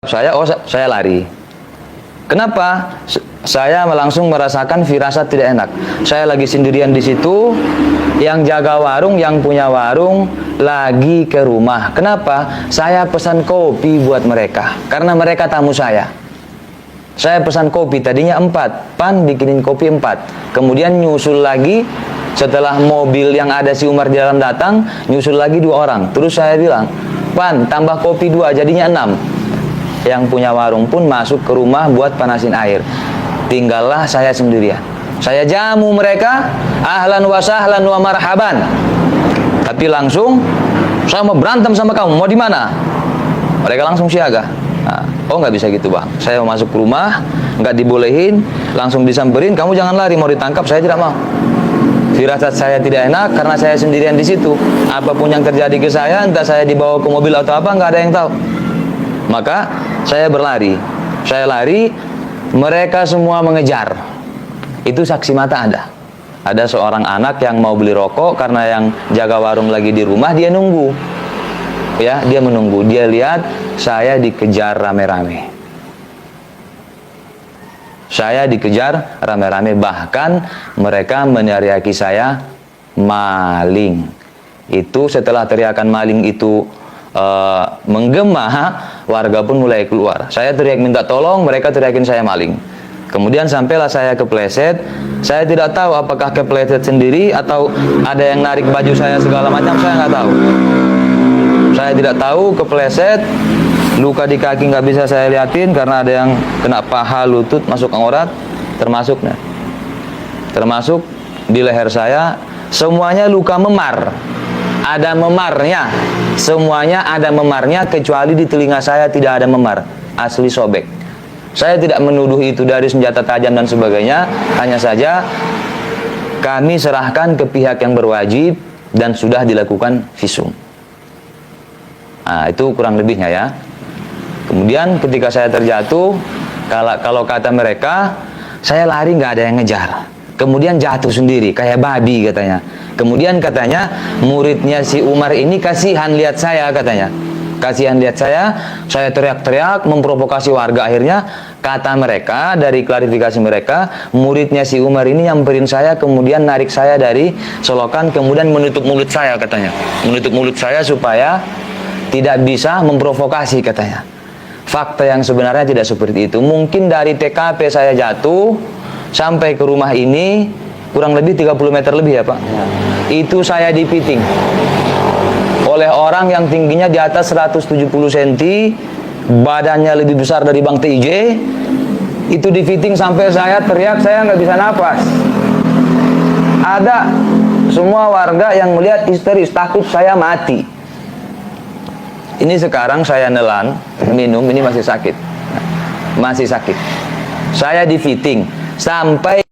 Saya lari. Kenapa? Saya langsung merasakan firasat tidak enak. Saya lagi sendirian di situ, yang jaga warung, yang punya warung lagi ke rumah. Kenapa? Saya pesan kopi buat mereka, karena mereka tamu saya. Saya pesan kopi, tadinya 4, Pan bikinin kopi 4. Kemudian nyusul lagi, setelah mobil yang ada si Umar di dalam datang, nyusul lagi 2 orang. Terus saya bilang, Pan tambah kopi 2, jadinya 6. Yang punya warung pun masuk ke rumah buat panasin air. Tinggallah saya sendirian. Saya jamu mereka, ahlan wa sahlan wa marhaban. Tapi langsung, saya mau berantem sama kamu, mau di mana? Mereka langsung siaga. Nah, oh nggak bisa gitu bang, saya mau masuk ke rumah, nggak dibolehin, langsung disamperin, kamu jangan lari, mau ditangkap, saya tidak mau. Firasat saya tidak enak karena saya sendirian di situ. Apapun yang terjadi ke saya, entah saya dibawa ke mobil atau apa, nggak ada yang tahu. Maka saya berlari, saya lari, mereka semua mengejar. Itu saksi mata ada. Ada seorang anak yang mau beli rokok karena yang jaga warung lagi di rumah, dia nunggu. Ya, dia menunggu. Dia lihat saya dikejar rame-rame. Saya dikejar rame-rame, bahkan mereka meneriaki saya maling. Itu setelah teriakan maling itu menggema, warga pun mulai keluar. Saya teriak minta tolong, mereka teriakin saya maling. Kemudian sampailah saya kepleset. Saya tidak tahu apakah kepleset sendiri atau ada yang narik baju saya segala macam, saya nggak tahu. Saya tidak tahu, kepleset. Luka di kaki nggak bisa saya liatin karena ada yang kena paha, lutut, masuk aurat, termasuk di leher saya. Semuanya luka memar, ada memarnya, semuanya ada memarnya, kecuali di telinga saya tidak ada memar, asli sobek. Saya tidak menuduh itu dari senjata tajam dan sebagainya, hanya saja kami serahkan ke pihak yang berwajib dan sudah dilakukan visum. Nah, itu kurang lebihnya ya. Kemudian ketika saya terjatuh, kalau kata mereka, saya lari nggak ada yang ngejar. Kemudian jatuh sendiri, kayak babi katanya. Kemudian katanya, muridnya si Umar ini kasihan lihat saya katanya. Kasihan lihat saya teriak-teriak, memprovokasi warga. Akhirnya, kata mereka, dari klarifikasi mereka, muridnya si Umar ini nyamperin saya, kemudian narik saya dari selokan, kemudian menutup mulut saya katanya. Menutup mulut saya supaya tidak bisa memprovokasi katanya. Fakta yang sebenarnya tidak seperti itu. Mungkin dari TKP saya jatuh sampai ke rumah ini kurang lebih 30 meter lebih ya Pak. Itu saya dipiting oleh orang yang tingginya di atas 170 cm, badannya lebih besar dari Bang TIJ. Itu dipiting sampai saya teriak, saya nggak bisa napas. Ada semua warga yang melihat histeris, takut saya mati. Ini sekarang saya nelan, minum, ini masih sakit. Masih sakit. Saya di fitting sampai